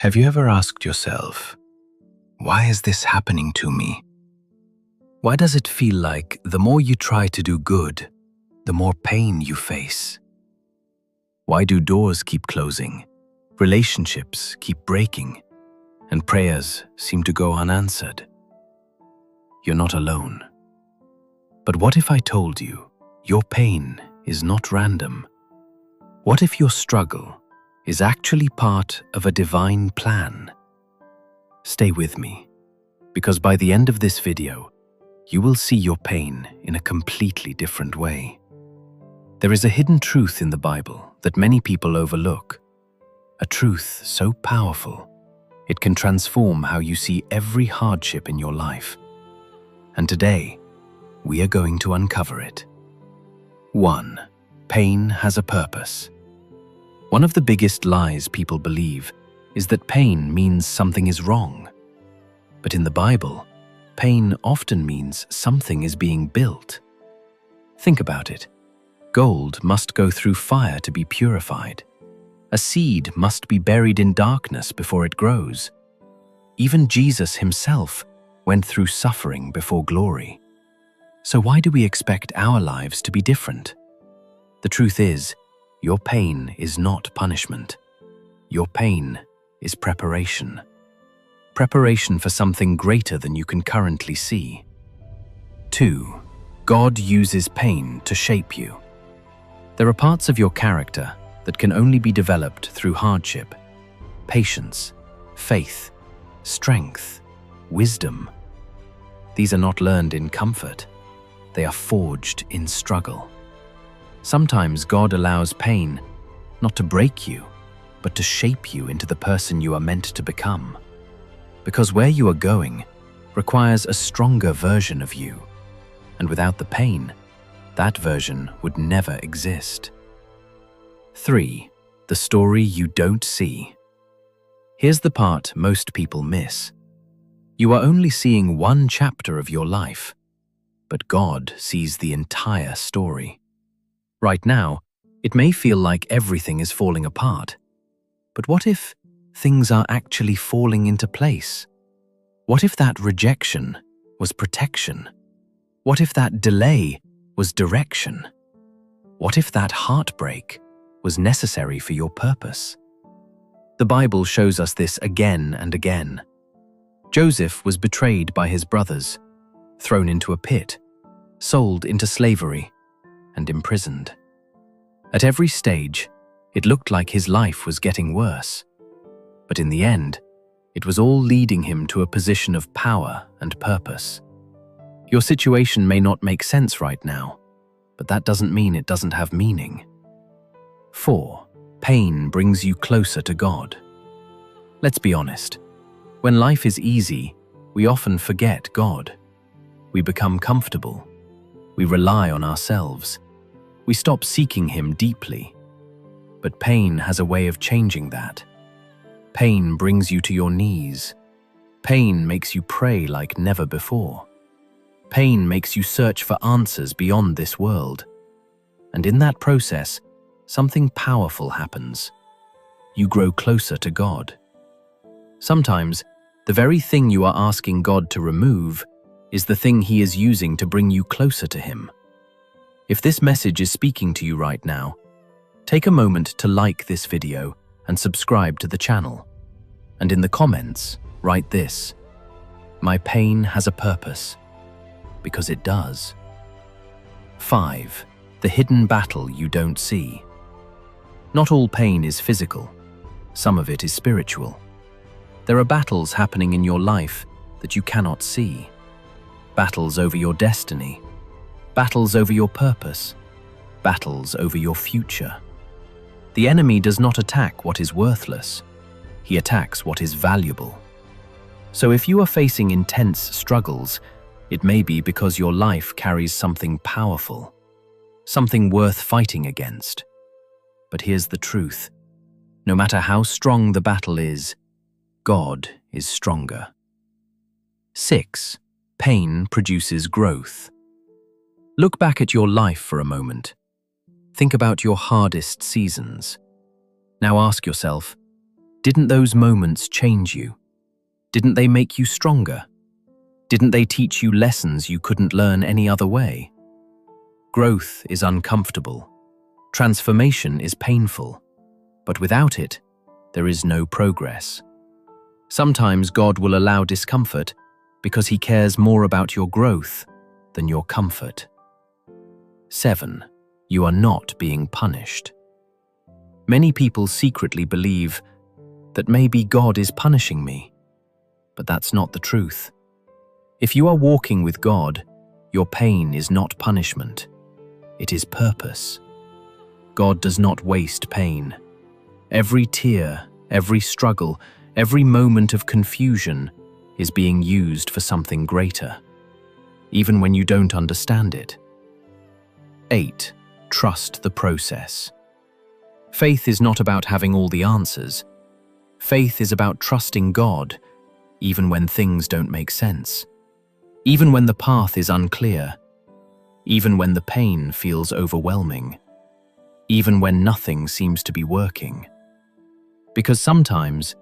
Have you ever asked yourself, why is this happening to me? Why does it feel like the more you try to do good, the more pain you face? Why do doors keep closing, relationships keep breaking, and prayers seem to go unanswered? You're not alone. But what if I told you your pain is not random? What if your struggle is actually part of a divine plan? Stay with me, because by the end of this video, you will see your pain in a completely different way. There is a hidden truth in the Bible that many people overlook, a truth so powerful, it can transform how you see every hardship in your life. And today, we are going to uncover it. 1. Pain has a purpose. One of the biggest lies people believe is that pain means something is wrong. But in the Bible, pain often means something is being built. Think about it. Gold must go through fire to be purified. A seed must be buried in darkness before it grows. Even Jesus himself went through suffering before glory. So why do we expect our lives to be different? The truth is, your pain is not punishment. Your pain is preparation. Preparation for something greater than you can currently see. 2. God uses pain to shape you. There are parts of your character that can only be developed through hardship, patience, faith, strength, wisdom. These are not learned in comfort. They are forged in struggle. Sometimes God allows pain not to break you, but to shape you into the person you are meant to become. Because where you are going requires a stronger version of you, and without the pain, that version would never exist. 3. The story you don't see. Here's the part most people miss. You are only seeing one chapter of your life, but God sees the entire story. Right now, it may feel like everything is falling apart. But what if things are actually falling into place? What if that rejection was protection? What if that delay was direction? What if that heartbreak was necessary for your purpose? The Bible shows us this again and again. Joseph was betrayed by his brothers, thrown into a pit, sold into slavery, and imprisoned. At every stage, it looked like his life was getting worse. But in the end, it was all leading him to a position of power and purpose. Your situation may not make sense right now, but that doesn't mean it doesn't have meaning. 4. Pain brings you closer to God. Let's be honest. When life is easy, we often forget God. We become comfortable. We rely on ourselves. We stop seeking Him deeply. But pain has a way of changing that. Pain brings you to your knees. Pain makes you pray like never before. Pain makes you search for answers beyond this world. And in that process, something powerful happens. You grow closer to God. Sometimes, the very thing you are asking God to remove is the thing He is using to bring you closer to Him. If this message is speaking to you right now, take a moment to like this video and subscribe to the channel. And in the comments, write this: my pain has a purpose, because it does. 5. The hidden battle you don't see. Not all pain is physical. Some of it is spiritual. There are battles happening in your life that you cannot see. Battles over your destiny. Battles over your purpose. Battles over your future. The enemy does not attack what is worthless. He attacks what is valuable. So if you are facing intense struggles, it may be because your life carries something powerful, something worth fighting against. But here's the truth. No matter how strong the battle is, God is stronger. 6. Pain produces growth. Look back at your life for a moment. Think about your hardest seasons. Now ask yourself, Didn't those moments change you? Didn't they make you stronger? Didn't they teach you lessons you couldn't learn any other way? Growth is uncomfortable. Transformation is painful. But without it, there is no progress. Sometimes God will allow discomfort because He cares more about your growth than your comfort. 7. You are not being punished. Many people secretly believe that maybe God is punishing me, but that's not the truth. If you are walking with God, your pain is not punishment. It is purpose. God does not waste pain. Every tear, every struggle, every moment of confusion is being used for something greater, even when you don't understand it. 8. Trust the process. Faith is not about having all the answers. Faith is about trusting God, even when things don't make sense, even when the path is unclear, even when the pain feels overwhelming, even when nothing seems to be working. Because sometimes,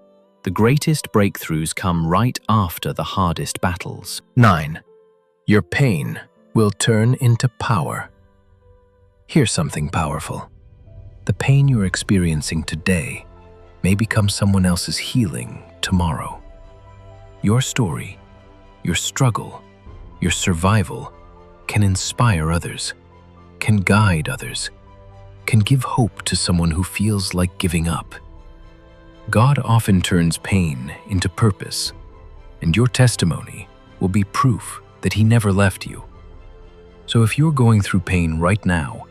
the greatest breakthroughs come right after the hardest battles. 9. Your pain will turn into power. Here's something powerful. The pain you're experiencing today may become someone else's healing tomorrow. Your story, your struggle, your survival can inspire others, can guide others, can give hope to someone who feels like giving up. God often turns pain into purpose, and your testimony will be proof that He never left you. So if you're going through pain right now,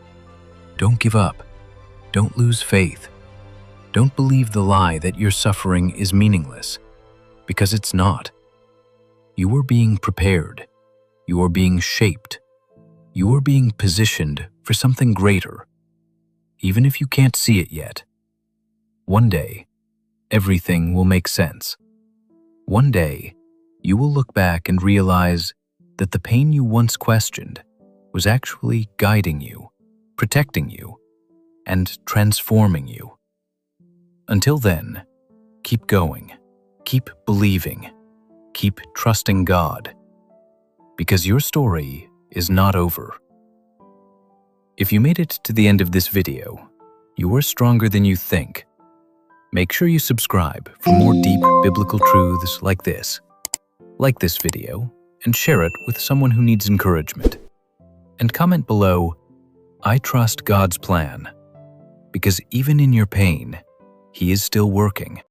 don't give up. Don't lose faith. Don't believe the lie that your suffering is meaningless, because it's not. You are being prepared. You are being shaped. You are being positioned for something greater, even if you can't see it yet. One day, everything will make sense. One day, you will look back and realize that the pain you once questioned was actually guiding you, protecting you, and transforming you. Until then, keep going, keep believing, keep trusting God, because your story is not over. If you made it to the end of this video, you are stronger than you think. Make sure you subscribe for more deep biblical truths like this. Like this video and share it with someone who needs encouragement. And comment below, I trust God's plan, because even in your pain, He is still working.